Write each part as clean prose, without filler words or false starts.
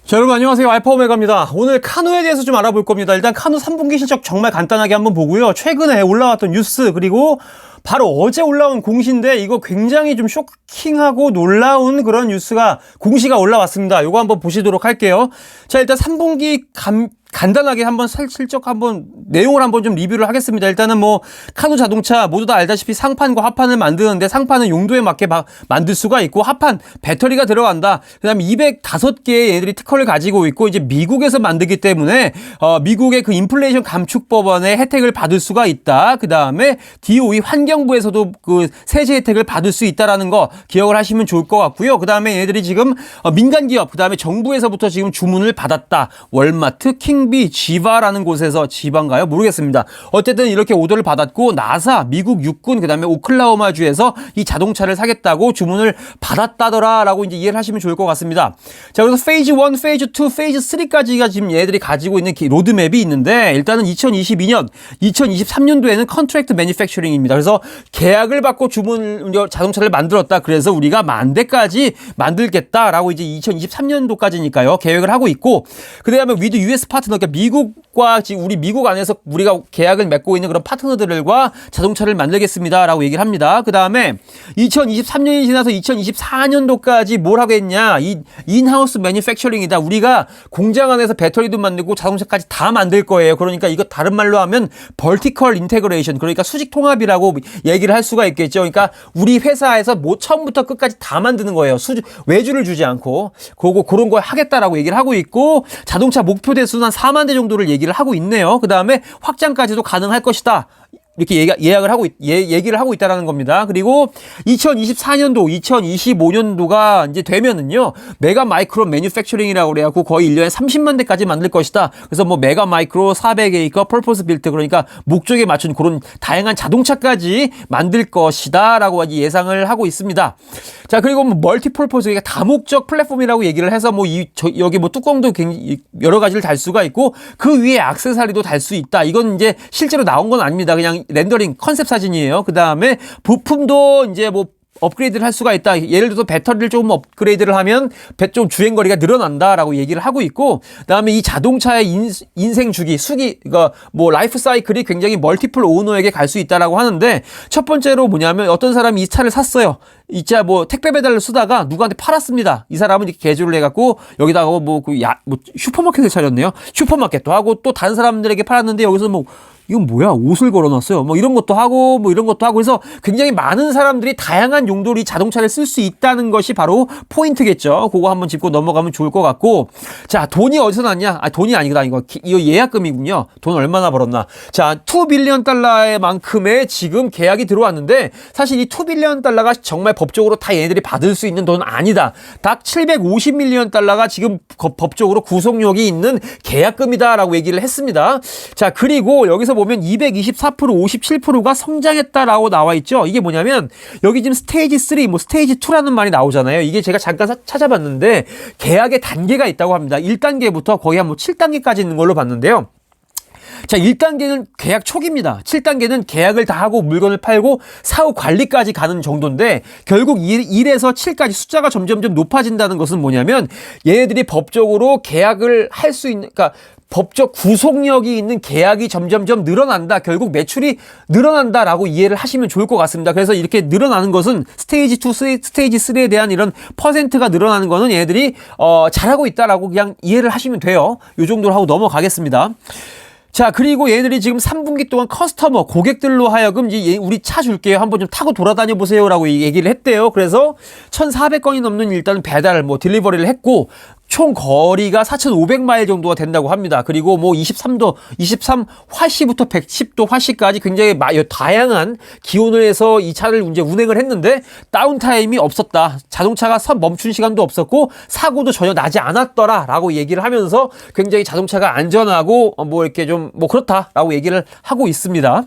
자, 여러분 안녕하세요. 알파 오메가입니다. 오늘 카누에 대해서 좀 알아볼 겁니다. 일단 카누 3분기 실적 정말 간단하게 한번 보고요. 최근에 올라왔던 뉴스 그리고 바로 어제 올라온 공시인데 이거 굉장히 좀 쇼킹하고 놀라운 그런 뉴스가 공시가 올라왔습니다. 이거 한번 보시도록 할게요. 자, 일단 3분기 간단하게 한번 실적 한번 내용을 한번 좀 리뷰를 하겠습니다. 일단은 뭐 카누 자동차 모두 다 알다시피 상판과 하판을 만드는데 상판은 용도에 맞게 만들 수가 있고 하판 배터리가 들어간다. 그다음에 205개의 얘들이 특허를 가지고 있고 이제 미국에서 만들기 때문에 미국의 그 인플레이션 감축 법안의 혜택을 받을 수가 있다. 그다음에 DOE 환경부에서도 그 세제 혜택을 받을 수 있다라는 거 기억을 하시면 좋을 것 같고요. 그다음에 얘들이 지금 민간 기업 그다음에 정부에서부터 지금 주문을 받았다. 월마트, 킹비, 지바라는 곳에서 지바인가요? 모르겠습니다. 어쨌든 이렇게 오더를 받았고 나사, 미국 육군, 그다음에 오클라호마주에서 이 자동차를 사겠다고 주문을 받았다더라라고 이제 이해를 하시면 좋을 것 같습니다. 자, 그래서 페이즈 1, 페이즈 2, 페이즈 3까지가 지금 얘들이 가지고 있는 로드맵이 있는데 일단은 2022년, 2023년도에는 컨트랙트 매니팩처링입니다. 그래서 계약을 받고 자동차를 만들었다. 그래서 우리가 10,000대까지 만들겠다라고 이제 2023년도까지니까요. 계획을 하고 있고 그다음에 위드 US 파트너, 그러니까 미국과 지금 우리 미국 안에서 우리가 계약을 맺고 있는 그런 파트너들과 자동차를 만들겠습니다라고 얘기를 합니다. 그 다음에 2023년이 지나서 2024년도까지 뭘 하겠냐? 이 인하우스 매니팩처링이다. 우리가 공장 안에서 배터리도 만들고 자동차까지 다 만들 거예요. 그러니까 이거 다른 말로 하면 벌티컬 인테그레이션, 그러니까 수직 통합이라고 얘기를 할 수가 있겠죠. 그러니까 우리 회사에서 뭐 처음부터 끝까지 다 만드는 거예요. 외주를 주지 않고 그런 거 하겠다라고 얘기를 하고 있고 자동차 목표 대수는 한 4만 대 정도를 얘기를 하고 있네요. 그 다음에 확장까지도 가능할 것이다. 이렇게 얘기를 하고 있다라는 겁니다. 그리고 2024년도, 2025년도가 이제 되면은요, 메가 마이크로 매뉴팩처링이라고 그래갖고 거의 1년에 30만 대까지 만들 것이다. 그래서 뭐 메가 마이크로 400에이커 펄포스 빌트, 그러니까 목적에 맞춘 그런 다양한 자동차까지 만들 것이다라고 예상을 하고 있습니다. 자, 그리고 뭐 멀티펄포스, 그러니까 다목적 플랫폼이라고 얘기를 해서 뭐 여기 뭐 뚜껑도 굉장히 여러 가지를 달 수가 있고 그 위에 액세서리도 달 수 있다. 이건 이제 실제로 나온 건 아닙니다. 그냥 렌더링 컨셉 사진이에요. 그 다음에 부품도 이제 뭐 업그레이드를 할 수가 있다. 예를 들어서 배터리를 조금 업그레이드를 하면 좀 주행거리가 늘어난다라고 얘기를 하고 있고, 그다음에 이 자동차의 인생 주기, 그러니까 뭐 라이프 사이클이 굉장히 멀티플 오너에게 갈 수 있다라고 하는데 첫 번째로 뭐냐면 어떤 사람이 이 차를 샀어요. 이 차 뭐 택배 배달을 쓰다가 누구한테 팔았습니다. 이 사람은 이렇게 개조를 해갖고 여기다가 뭐 슈퍼마켓을 차렸네요. 슈퍼마켓도 하고 또 다른 사람들에게 팔았는데 여기서 뭐 이건 뭐야? 옷을 걸어놨어요. 뭐 이런 것도 하고 뭐 이런 것도 하고 해서 굉장히 많은 사람들이 다양한 용도로 이 자동차를 쓸 수 있다는 것이 바로 포인트겠죠. 그거 한번 짚고 넘어가면 좋을 것 같고. 자, 돈이 어디서 났냐? 돈이 아니구나. 이거 예약금이군요. 돈 얼마나 벌었나? 자, 2빌리언 달러의 만큼의 지금 계약이 들어왔는데 사실 이 2빌리언 달러가 정말 법적으로 다 얘네들이 받을 수 있는 돈은 아니다. 딱 750밀리언 달러가 지금 법적으로 구속력이 있는 계약금이다라고 얘기를 했습니다. 자, 그리고 여기서 보면 224%, 57%가 성장했다라고 나와 있죠. 이게 뭐냐면 여기 지금 스테이지 3, 뭐 스테이지 2라는 말이 나오잖아요. 이게 제가 잠깐 찾아봤는데 계약의 단계가 있다고 합니다. 1단계부터 거의 한 뭐 7단계까지 있는 걸로 봤는데요. 자, 1단계는 계약 초기입니다. 7단계는 계약을 다 하고 물건을 팔고 사후 관리까지 가는 정도인데 결국 1에서 7까지 숫자가 점점 높아진다는 것은 뭐냐면 얘네들이 법적으로 계약을 할 수 있는, 그러니까 법적 구속력이 있는 계약이 점점점 늘어난다. 결국 매출이 늘어난다라고 이해를 하시면 좋을 것 같습니다. 그래서 이렇게 늘어나는 것은 스테이지 2, 스테이지 3에 대한 이런 퍼센트가 늘어나는 거는 얘네들이 잘하고 있다라고 그냥 이해를 하시면 돼요. 이 정도로 하고 넘어가겠습니다. 자, 그리고 얘네들이 지금 3분기 동안 고객들로 하여금 이제 우리 차 줄게요. 한번 좀 타고 돌아다녀 보세요라고 얘기를 했대요. 그래서 1,400건이 넘는 일단 배달, 딜리버리를 했고, 총 거리가 4,500마일 정도가 된다고 합니다. 그리고 뭐 23 화시부터 110도 화시까지 굉장히 다양한 기온을 해서 이 차를 이제 운행을 했는데 다운타임이 없었다. 자동차가 멈춘 시간도 없었고 사고도 전혀 나지 않았더라라고 얘기를 하면서 굉장히 자동차가 안전하고 뭐 이렇게 좀 뭐 그렇다라고 얘기를 하고 있습니다.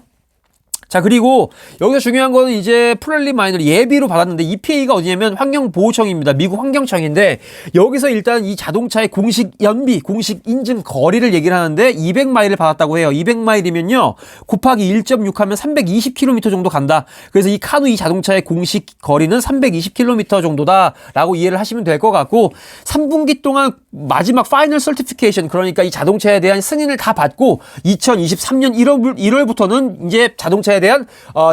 자, 그리고 여기서 중요한 거는 이제 프렐리 마이너를 예비로 받았는데 EPA가 어디냐면 환경보호청입니다. 미국 환경청인데 여기서 일단 이 자동차의 공식 연비, 공식 인증 거리를 얘기를 하는데 200마일을 받았다고 해요. 200마일이면요. 곱하기 1.6 하면 320km 정도 간다. 그래서 이 카누 이 자동차의 공식 거리는 320km 정도다라고 이해를 하시면 될 것 같고 3분기 동안 마지막 파이널 서티피케이션 그러니까 이 자동차에 대한 승인을 다 받고 2023년 1월부터는 이제 자동차에 대한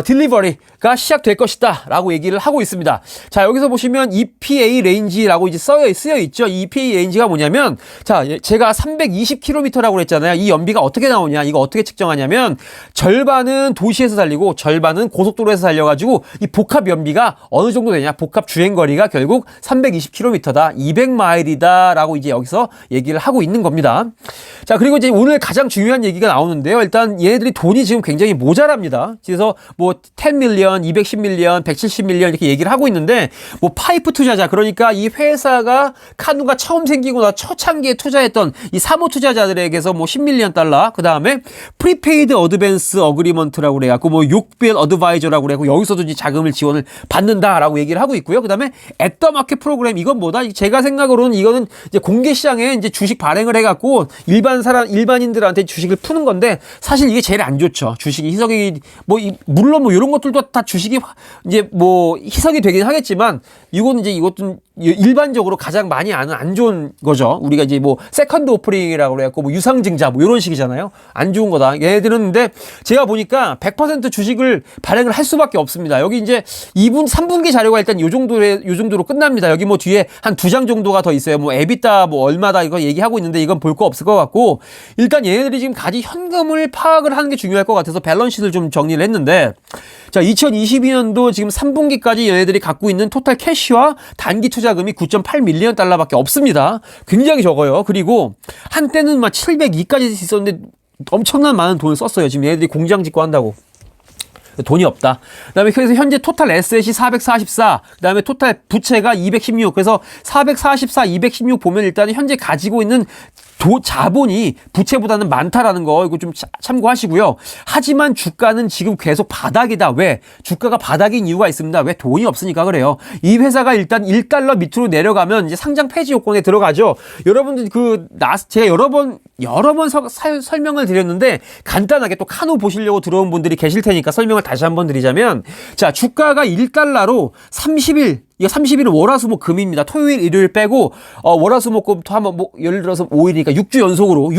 딜리버리가 시작될 것이다 라고 얘기를 하고 있습니다. 자, 여기서 보시면 EPA 레인지라고 이제 쓰여 있죠. 이 EPA 레인지가 뭐냐면 자, 제가 320km라고 그랬잖아요. 이 연비가 어떻게 나오냐, 이거 어떻게 측정하냐면 절반은 도시에서 달리고 절반은 고속도로에서 달려가지고 이 복합 연비가 어느 정도 되냐, 복합 주행거리가 결국 320km다, 200마일이다 라고 이제 여기서 얘기를 하고 있는 겁니다. 자, 그리고 이제 오늘 가장 중요한 얘기가 나오는데요. 일단 얘네들이 돈이 지금 굉장히 모자랍니다. 그래서 뭐 10밀리언, 210밀리언, 170밀리언 이렇게 얘기를 하고 있는데 뭐 파이프 투자자 그러니까 이 회사가 카누가 처음 생기고 나 초창기에 투자했던 이 사모 투자자들에게서 뭐 10밀리언 달러 그 다음에 프리페이드 어드밴스 어그리먼트라고 그래갖고 뭐 6빌 어드바이저라고 그래갖고 여기서도 이제 자금을 지원을 받는다라고 얘기를 하고 있고요. 그 다음에 앳더마켓 프로그램 이건 뭐다? 제가 생각으로는 이거는 이제 공개 시장에 이제 주식 발행을 해갖고 일반인들한테 주식을 푸는 건데 사실 이게 제일 안 좋죠. 주식이 희석이 물론 뭐 이런 것들도 다 주식이 이제 뭐 희석이 되긴 하겠지만 이것도 일반적으로 가장 많이 아는 안 좋은 거죠. 우리가 이제 뭐 세컨드 오프닝이라고 그래갖고 뭐 유상증자 뭐 이런 식이잖아요. 안 좋은 거다. 얘네들은 근데 제가 보니까 100% 주식을 발행을 할 수밖에 없습니다. 여기 이제 3분기 자료가 일단 요 정도로 끝납니다. 여기 뭐 뒤에 한 2장 정도가 더 있어요. 뭐 에비타 뭐 얼마다 이거 얘기하고 있는데 이건 볼 거 없을 것 같고 일단 얘네들이 지금 가지 현금을 파악을 하는 게 중요할 것 같아서 밸런스를 좀 정리를 했는데 자, 2022년도 지금 3분기까지 얘네들이 갖고 있는 토탈 캐시와 단기 투자금이 9.8밀리언 달러밖에 없습니다. 굉장히 적어요. 그리고 한때는 막 702까지 있었는데 엄청난 많은 돈을 썼어요. 지금 얘네들이 공장 짓고 한다고. 돈이 없다. 그다음에 그래서 현재 토탈 에셋이 444, 그다음에 토탈 부채가 216. 그래서 444, 216 보면 일단 현재 가지고 있는 자본이 부채보다는 많다라는 거 이거 좀 참고하시고요. 하지만 주가는 지금 계속 바닥이다. 왜? 주가가 바닥인 이유가 있습니다. 왜? 돈이 없으니까 그래요. 이 회사가 일단 1달러 밑으로 내려가면 이제 상장 폐지 요건에 들어가죠. 여러분들 제가 여러 번 설명을 드렸는데 간단하게 또 카누 보시려고 들어온 분들이 계실 테니까 설명을 다시 한번 드리자면 자, 주가가 1달러로 30일 이거 30일은 월화수목 금입니다. 토요일, 일요일 빼고 월화수목금부터 한번 뭐 예를 들어서 5일이니까 6주 연속으로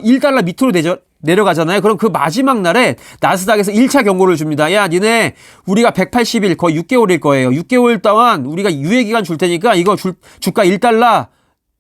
1달러 밑으로 내려가잖아요. 그럼 그 마지막 날에 나스닥에서 1차 경고를 줍니다. 야, 니네 우리가 180일 거의 6개월일 거예요. 6개월 동안 우리가 유예기간 줄 테니까 이거 주가 1달러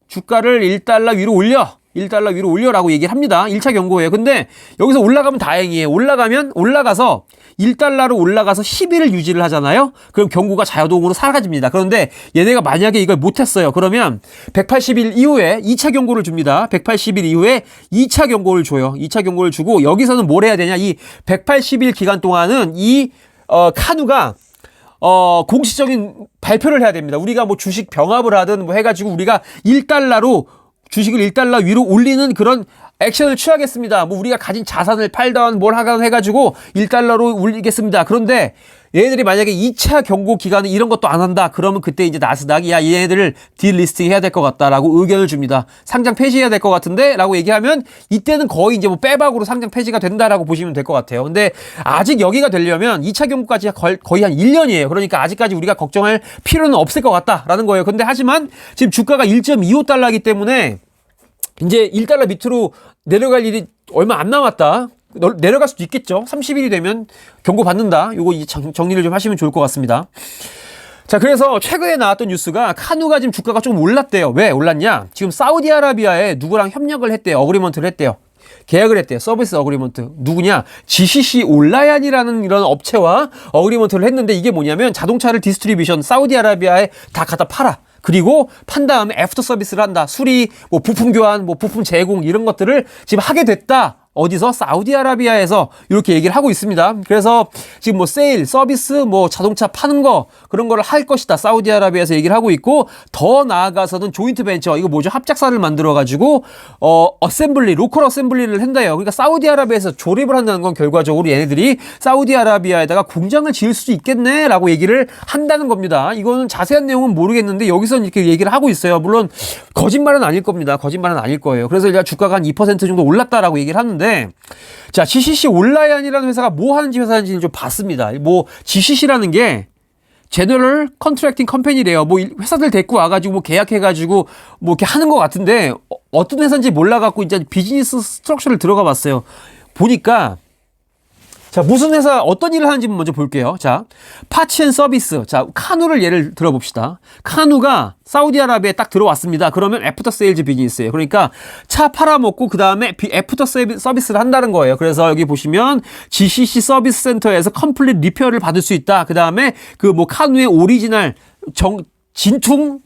주가를 1달러 위로 올려. 1달러 위로 올려라고 얘기를 합니다. 1차 경고예요. 근데 여기서 올라가면 다행이에요. 올라가서 1달러로 올라가서 10일을 유지를 하잖아요. 그럼 경고가 자동으로 사라집니다. 그런데 얘네가 만약에 이걸 못했어요. 그러면 180일 이후에 2차 경고를 줍니다. 180일 이후에 2차 경고를 줘요. 2차 경고를 주고 여기서는 뭘 해야 되냐. 이 180일 기간 동안은 이 카누가 공식적인 발표를 해야 됩니다. 우리가 뭐 주식 병합을 하든 뭐 해가지고 우리가 1달러로 주식을 1달러 위로 올리는 그런 액션을 취하겠습니다. 뭐 우리가 가진 자산을 팔던 뭘 하건 해가지고 1달러로 올리겠습니다. 그런데 얘네들이 만약에 2차 경고 기간에 이런 것도 안 한다. 그러면 그때 이제 나스닥이 야, 얘네들을 딜리스팅 해야 될 것 같다라고 의견을 줍니다. 상장 폐지해야 될 것 같은데 라고 얘기하면 이때는 거의 이제 뭐 빼박으로 상장 폐지가 된다라고 보시면 될 것 같아요. 근데 아직 여기가 되려면 2차 경고까지 거의 한 1년이에요. 그러니까 아직까지 우리가 걱정할 필요는 없을 것 같다라는 거예요. 근데 하지만 지금 주가가 1.25달러이기 때문에 이제 1달러 밑으로 내려갈 일이 얼마 안 남았다. 내려갈 수도 있겠죠. 30일이 되면 경고 받는다. 요거 정리를 좀 하시면 좋을 것 같습니다. 자, 그래서 최근에 나왔던 뉴스가 카누가 지금 주가가 조금 올랐대요. 왜 올랐냐? 지금 사우디아라비아에 누구랑 협력을 했대요. 어그리먼트를 했대요. 계약을 했대요. 서비스 어그리먼트. 누구냐? GCC 온라인이라는 이런 업체와 어그리먼트를 했는데 이게 뭐냐면 자동차를 디스트리뷰션 사우디아라비아에 다 갖다 팔아. 그리고 판 다음에 애프터 서비스를 한다. 수리, 뭐 부품 교환, 뭐 부품 제공 이런 것들을 지금 하게 됐다. 어디서? 사우디아라비아에서 이렇게 얘기를 하고 있습니다. 그래서 지금 뭐 세일, 서비스, 뭐 자동차 파는 거 그런 거를 할 것이다. 사우디아라비아에서 얘기를 하고 있고 더 나아가서는 조인트 벤처 이거 뭐죠? 합작사를 만들어 가지고 어셈블리, 로컬 어셈블리를 한다요. 그러니까 사우디아라비아에서 조립을 한다는 건 결과적으로 얘네들이 사우디아라비아에다가 공장을 지을 수도 있겠네라고 얘기를 한다는 겁니다. 이거는 자세한 내용은 모르겠는데 여기서 이렇게 얘기를 하고 있어요. 물론 거짓말은 아닐 겁니다. 거짓말은 아닐 거예요. 그래서 일단 주가가 한 2% 정도 올랐다라고 얘기를 하는데 자, GCC 온라인이라는 회사가 뭐 하는지 회사인지는 좀 봤습니다. 뭐 GCC라는 게 제너럴 컨트랙팅 컴퍼니래요. 뭐 회사들 데리고 와가지고 뭐 계약해가지고 뭐 이렇게 하는 것 같은데 어떤 회사인지 몰라갖고 이제 비즈니스 스트럭처를 들어가 봤어요. 보니까 자, 무슨 회사 어떤 일을 하는지 먼저 볼게요. 자, 파츠 앤 서비스. 자, 카누를 예를 들어봅시다. 카누가 사우디아라비아에 딱 들어왔습니다. 그러면 애프터 세일즈 비즈니스예요. 그러니까 차 팔아먹고 그 다음에 애프터 서비스를 한다는 거예요. 그래서 여기 보시면 GCC 서비스 센터에서 컴플릿 리페어를 받을 수 있다. 그 다음에 그 뭐 카누의 오리지널 진퉁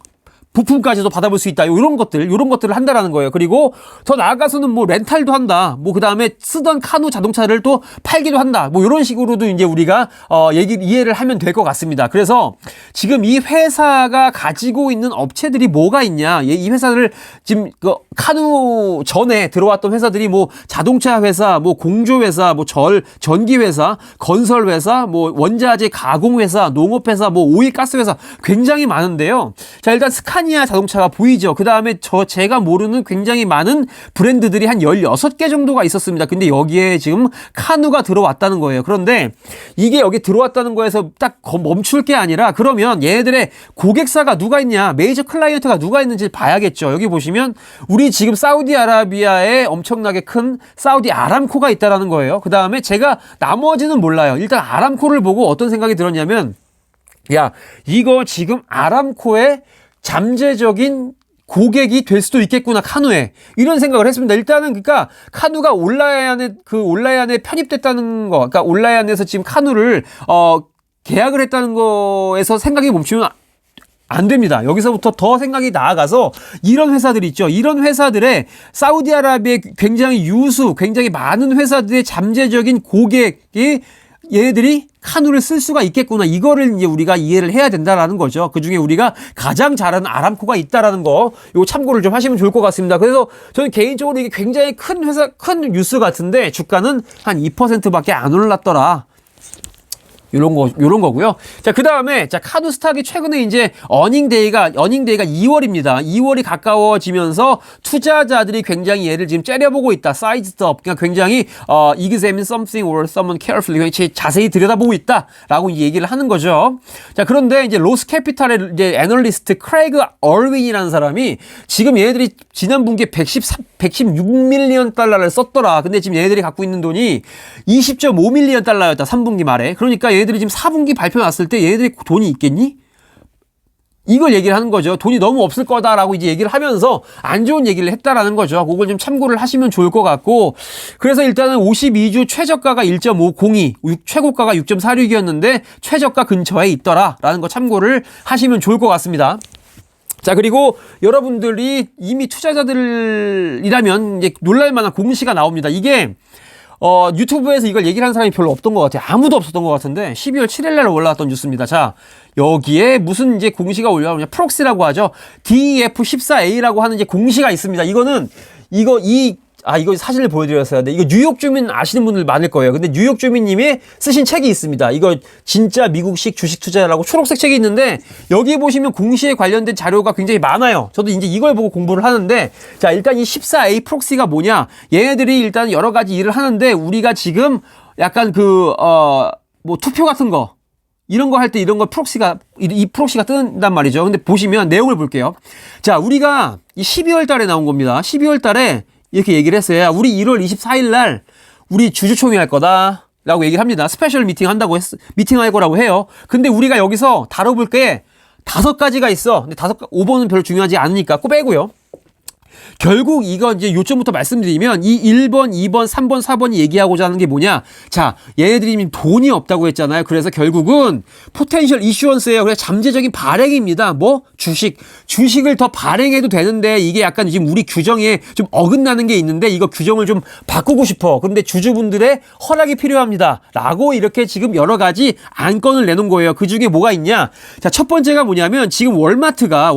부품까지도 받아볼 수 있다. 이런 것들을 한다라는 거예요. 그리고 더 나아가서는 뭐 렌탈도 한다. 뭐 그 다음에 쓰던 카누 자동차를 또 팔기도 한다. 뭐 이런 식으로도 이제 우리가 이해를 하면 될 것 같습니다. 그래서 지금 이 회사가 가지고 있는 업체들이 뭐가 있냐? 이 회사를 지금 그 카누 전에 들어왔던 회사들이 뭐 자동차 회사, 뭐 공조 회사, 뭐 전기 회사, 건설 회사, 뭐 원자재 가공 회사, 농업 회사, 뭐 오일 가스 회사 굉장히 많은데요. 자, 일단 스카니아 자동차가 보이죠. 그 다음에 제가 모르는 굉장히 많은 브랜드들이 한 16개 정도가 있었습니다. 근데 여기에 지금 카누가 들어왔다는 거예요. 그런데 이게 여기 들어왔다는 거에서 딱 멈출 게 아니라 그러면 얘네들의 고객사가 누가 있냐, 메이저 클라이언트가 누가 있는지 봐야겠죠. 여기 보시면 우리 지금 사우디아라비아에 엄청나게 큰 사우디 아람코가 있다라는 거예요. 그 다음에 제가 나머지는 몰라요. 일단 아람코를 보고 어떤 생각이 들었냐면 야, 이거 지금 아람코의 잠재적인 고객이 될 수도 있겠구나, 카누에. 이런 생각을 했습니다. 일단은, 그러니까, 카누가 온라인에 편입됐다는 거, 그러니까 온라인에서 지금 카누를, 계약을 했다는 거에서 생각이 멈추면 안 됩니다. 여기서부터 더 생각이 나아가서 이런 회사들 있죠. 이런 회사들의 사우디아라비아의 굉장히 많은 회사들의 잠재적인 고객이 얘네들이 카누를 쓸 수가 있겠구나. 이거를 이제 우리가 이해를 해야 된다라는 거죠. 그 중에 우리가 가장 잘하는 아람코가 있다라는 거, 이거 참고를 좀 하시면 좋을 것 같습니다. 그래서 저는 개인적으로 이게 굉장히 큰 뉴스 같은데 주가는 한 2%밖에 안 올랐더라. 요런 거고요. 자, 그 다음에, 자, 카누 스탁이 최근에 이제 어닝데이가 2월입니다. 2월이 가까워지면서 투자자들이 굉장히 얘를 지금 째려보고 있다. 사이즈드 업. 그러니까 굉장히, examine something or someone carefully. 굉장히 자세히 들여다보고 있다. 라고 얘기를 하는 거죠. 자, 그런데 이제 로스 캐피탈의 이제 애널리스트 크레이그 얼윈이라는 사람이 지금 얘네들이 지난 분기에 116밀리언 달러를 썼더라. 근데 지금 얘네들이 갖고 있는 돈이 20.5밀리언 달러였다. 3분기 말에. 그러니까 얘네들이 지금 4분기 발표 났을 때 얘네들이 돈이 있겠니? 이걸 얘기를 하는 거죠. 돈이 너무 없을 거다라고 이제 얘기를 하면서 안 좋은 얘기를 했다라는 거죠. 그걸 좀 참고를 하시면 좋을 것 같고. 그래서 일단은 52주 최저가가 1.502, 최고가가 6.46이었는데 최저가 근처에 있더라라는 거 참고를 하시면 좋을 것 같습니다. 자, 그리고 여러분들이 이미 투자자들이라면 이제 놀랄만한 공시가 나옵니다. 이게 유튜브에서 이걸 얘기를 하는 사람이 별로 없던 것 같아요. 아무도 없었던 것 같은데 12월 7일 날 올라왔던 뉴스입니다. 자, 여기에 무슨 이제 공시가 올라오냐, 프록시라고 하죠. DF14A라고 하는 이제 공시가 있습니다. 이거 사진을 보여드렸어야 돼. 이거 뉴욕 주민 아시는 분들 많을 거예요. 근데 뉴욕 주민님이 쓰신 책이 있습니다. 이거 진짜 미국식 주식 투자라고 초록색 책이 있는데 여기 보시면 공시에 관련된 자료가 굉장히 많아요. 저도 이제 이걸 보고 공부를 하는데, 자, 일단 이 14A 프록시가 뭐냐? 얘네들이 일단 여러 가지 일을 하는데 우리가 지금 약간 뭐 투표 같은 거 이런 거 할 때 이런 거 이 프록시가 뜬단 말이죠. 근데 보시면 내용을 볼게요. 자, 우리가 이 12월 달에 나온 겁니다. 12월 달에 이렇게 얘기를 했어요. 우리 1월 24일 날 우리 주주총회 할 거다 라고 얘기를 합니다. 스페셜 미팅할 거라고 해요. 근데 우리가 여기서 다뤄볼 게 5가지가 있어. 근데 5번은 별로 중요하지 않으니까 꼭 빼고요. 결국 이거 이제 요점부터 말씀드리면 이 1번, 2번, 3번, 4번이 얘기하고자 하는 게 뭐냐. 자, 얘네들이 돈이 없다고 했잖아요. 그래서 결국은 포텐셜 이슈언스예요. 그래서 잠재적인 발행입니다. 뭐? 주식을 더 발행해도 되는데 이게 약간 지금 우리 규정에 좀 어긋나는 게 있는데 이거 규정을 좀 바꾸고 싶어. 그런데 주주분들의 허락이 필요합니다. 라고 이렇게 지금 여러 가지 안건을 내놓은 거예요. 그 중에 뭐가 있냐. 자, 첫 번째가 뭐냐면 지금 월마트가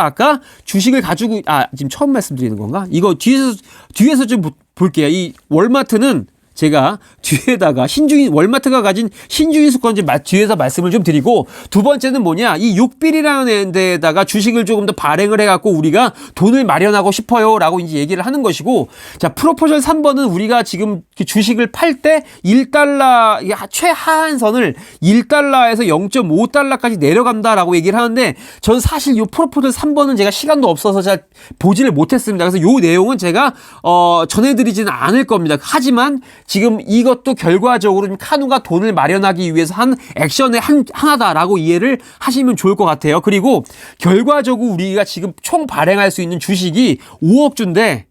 아까 주식을 가지고, 지금 처음 말씀드리는 건가? 이거 뒤에서 좀 볼게요. 이 월마트는 제가 뒤에다가 월마트가 가진 신주인 수권 좀 뒤에서 말씀을 좀 드리고, 두 번째는 뭐냐, 이 6빌이라는 데다가 주식을 조금 더 발행을 해갖고 우리가 돈을 마련하고 싶어요 라고 이제 얘기를 하는 것이고, 자, 프로포셜 3번은 우리가 지금 주식을 팔 때 1달러, 최하한 선을 1달러에서 0.5달러까지 내려간다라고 얘기를 하는데, 전 사실 이 프로포셜 3번은 제가 시간도 없어서 잘 보지를 못했습니다. 그래서 이 내용은 제가 전해드리지는 않을 겁니다. 하지만 지금 이것도 결과적으로 좀 카누가 돈을 마련하기 위해서 한 액션의 하나다라고 이해를 하시면 좋을 것 같아요. 그리고 결과적으로 우리가 지금 총 발행할 수 있는 주식이 5억 주인데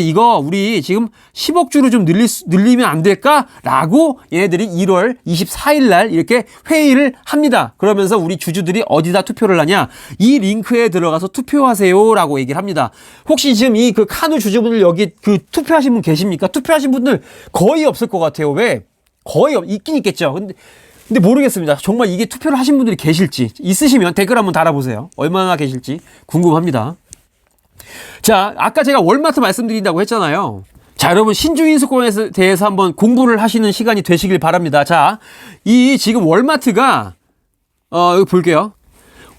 이거 우리 지금 10억 주로 좀 늘리면 안 될까라고 얘네들이 1월 24일 날 이렇게 회의를 합니다. 그러면서 우리 주주들이 어디다 투표를 하냐? 이 링크에 들어가서 투표하세요라고 얘기를 합니다. 혹시 지금 이 그 카누 주주분들 여기 그 투표하신 분 계십니까? 투표하신 분들 거의 없을 것 같아요. 왜? 있긴 있겠죠. 근데 모르겠습니다. 정말 이게 투표를 하신 분들이 계실지, 있으시면 댓글 한번 달아보세요. 얼마나 계실지 궁금합니다. 자, 아까 제가 월마트 말씀드린다고 했잖아요. 자, 여러분 신주인수권에 대해서 한번 공부를 하시는 시간이 되시길 바랍니다. 자, 이 지금 월마트가 여기 볼게요.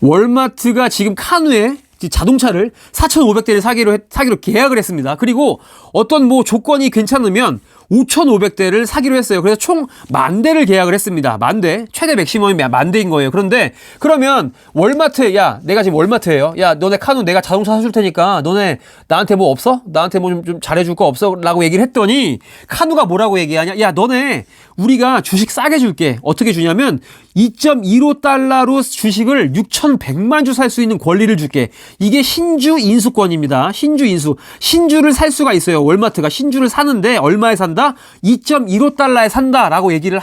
월마트가 지금 카누에 자동차를 4,500대를 사기로 계약을 했습니다. 그리고 어떤 뭐 조건이 괜찮으면 5,500대를 사기로 했어요. 그래서 총 10,000대를 계약을 했습니다. 10,000대. 최대 맥시멈이 10,000대인 거예요. 그런데 그러면 월마트에, 야, 내가 지금 월마트예요. 야, 너네 카누 내가 자동차 사줄 테니까 너네 나한테 뭐 없어? 나한테 뭐 좀 잘해줄 거 없어? 라고 얘기를 했더니 카누가 뭐라고 얘기하냐? 야, 너네 우리가 주식 싸게 줄게. 어떻게 주냐면 2.15달러로 주식을 6,100만 주 살 수 있는 권리를 줄게. 이게 신주 인수권입니다. 신주를 살 수가 있어요. 월마트가 신주를 사는데 얼마에 산다? 2.15달러에 산다라고 얘기를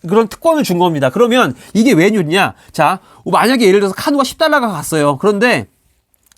그런 특권을 준 겁니다. 그러면 이게 왜 좋냐? 자, 만약에 예를 들어서 카누가 10달러가 갔어요. 그런데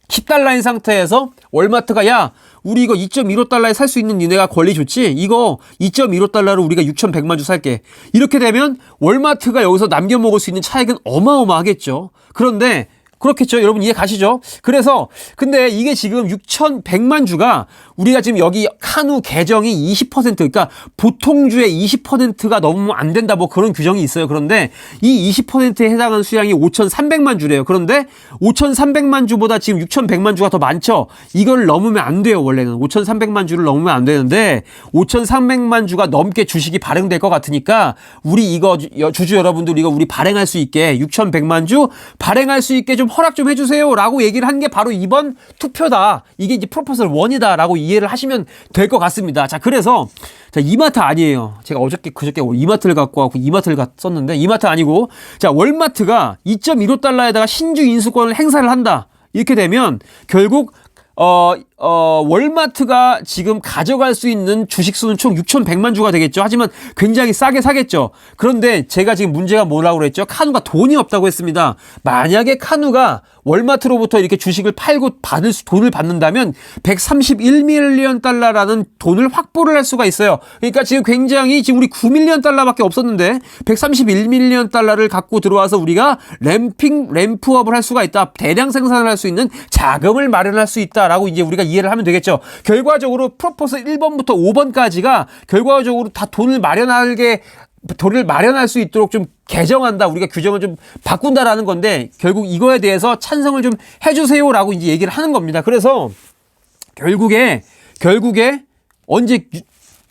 10달러인 상태에서 월마트가, 야, 우리 이거 2.15달러에 살 수 있는 니네가 권리 좋지? 이거 2.15달러로 우리가 6,100만 주 살게. 이렇게 되면 월마트가 여기서 남겨 먹을 수 있는 차익은 어마어마하겠죠. 그런데 그렇겠죠. 여러분 이해 가시죠? 그래서 근데 이게 지금 6,100만 주가 우리가 지금 여기 카누 계정이 20% 그러니까 보통주의 20%가 넘으면 안 된다 뭐 그런 규정이 있어요. 그런데 이 20%에 해당하는 수량이 5,300만 주래요. 그런데 5,300만 주보다 지금 6,100만 주가 더 많죠. 이걸 넘으면 안 돼요. 원래는 5,300만 주를 넘으면 안 되는데 5,300만 주가 넘게 주식이 발행될 것 같으니까 우리 이거 주주 여러분들 이거 우리 발행할 수 있게 6,100만 주 발행할 수 있게 좀 허락 좀 해주세요 라고 얘기를 한 게 바로 이번 투표다. 이게 이제 프로포설 1이다 라고 이해를 하시면 될 것 같습니다. 자, 그래서 자, 이마트 아니에요. 제가 그저께 이마트를 갖고 와서 이마트를 썼는데 이마트 아니고, 자, 월마트가 2.15달러에다가 신주 인수권을 행사를 한다. 이렇게 되면 결국 월마트가 지금 가져갈 수 있는 주식 수는 총 6,100만 주가 되겠죠. 하지만 굉장히 싸게 사겠죠. 그런데 제가 지금 문제가 뭐라고 그랬죠? 카누가 돈이 없다고 했습니다. 만약에 카누가 월마트로부터 이렇게 주식을 팔고 돈을 받는다면 131밀리언 달러라는 돈을 확보를 할 수가 있어요. 그러니까 지금 굉장히 지금 우리 9밀리언 달러밖에 없었는데 131밀리언 달러를 갖고 들어와서 우리가 램프업을 할 수가 있다. 대량 생산을 할 수 있는 자금을 마련할 수 있다라고 이제 우리가 이해를 하면 되겠죠. 결과적으로 프로포설 1번부터 5번까지가 결과적으로 다 돈을 마련할 수 있도록 좀 개정한다. 우리가 규정을 좀 바꾼다라는 건데 결국 이거에 대해서 찬성을 좀 해주세요라고 이제 얘기를 하는 겁니다. 그래서 결국에 언제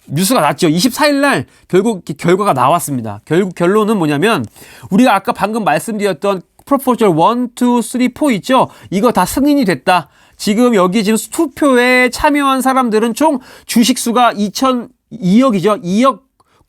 뉴스가 났죠. 24일 날 결국 결과가 나왔습니다. 결국 결론은 뭐냐면 우리가 아까 방금 말씀드렸던 프로포셜 1, 2, 3, 4 있죠. 이거 다 승인이 됐다. 지금 여기 지금 투표에 참여한 사람들은 총 주식 수가 2억이죠. 2억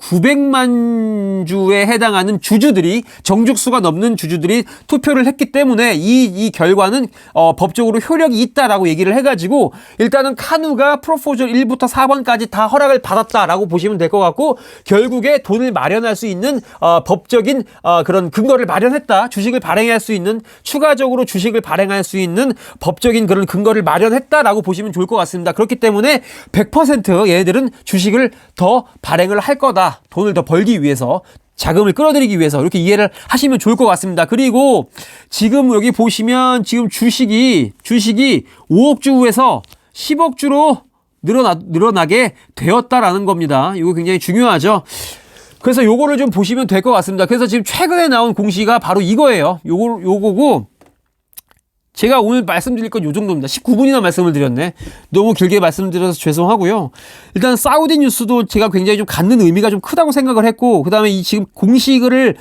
900만 주에 해당하는 주주들이 정죽수가 넘는 주주들이 투표를 했기 때문에 이 결과는 법적으로 효력이 있다라고 얘기를 해가지고 일단은 카누가 프로포절 1부터 4번까지 다 허락을 받았다라고 보시면 될 것 같고 결국에 돈을 마련할 수 있는 법적인 그런 근거를 마련했다. 주식을 발행할 수 있는 추가적으로 주식을 발행할 수 있는 법적인 그런 근거를 마련했다라고 보시면 좋을 것 같습니다. 그렇기 때문에 100% 얘네들은 주식을 더 발행을 할 거다. 돈을 더 벌기 위해서 자금을 끌어들이기 위해서 이렇게 이해를 하시면 좋을 것 같습니다. 그리고 지금 여기 보시면 지금 주식이 5억 주에서 10억 주로 늘어나게 되었다라는 겁니다. 이거 굉장히 중요하죠. 그래서 요거를 좀 보시면 될 것 같습니다. 그래서 지금 최근에 나온 공시가 바로 이거예요. 요거고 제가 오늘 말씀드릴 건 요 정도입니다. 19분이나 말씀을 드렸네. 너무 길게 말씀드려서 죄송하고요. 일단 사우디 뉴스도 제가 굉장히 좀 갖는 의미가 좀 크다고 생각을 했고, 그 다음에 이 지금 공식을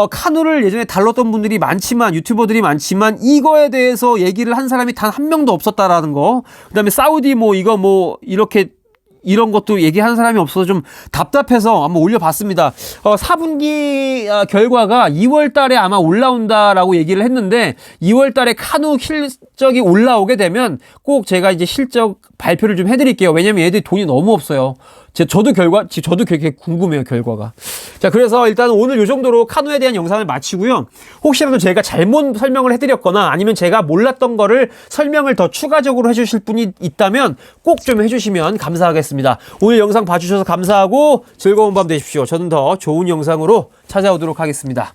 카누를 예전에 다뤘던 분들이 많지만, 유튜버들이 많지만, 이거에 대해서 얘기를 한 사람이 단 한 명도 없었다라는 거. 그 다음에 사우디 이렇게 이런 것도 얘기하는 사람이 없어서 좀 답답해서 한번 올려봤습니다. 4분기 결과가 2월 달에 아마 올라온다라고 얘기를 했는데 2월 달에 카누 실적이 올라오게 되면 꼭 제가 이제 실적 발표를 좀 해드릴게요. 왜냐면 얘들이 돈이 너무 없어요. 저도 되게 궁금해요, 결과가. 자, 그래서 일단 오늘 요 정도로 카누에 대한 영상을 마치고요. 혹시라도 제가 잘못 설명을 해드렸거나 아니면 제가 몰랐던 거를 설명을 더 추가적으로 해주실 분이 있다면 꼭 좀 해주시면 감사하겠습니다. 오늘 영상 봐주셔서 감사하고 즐거운 밤 되십시오. 저는 더 좋은 영상으로 찾아오도록 하겠습니다.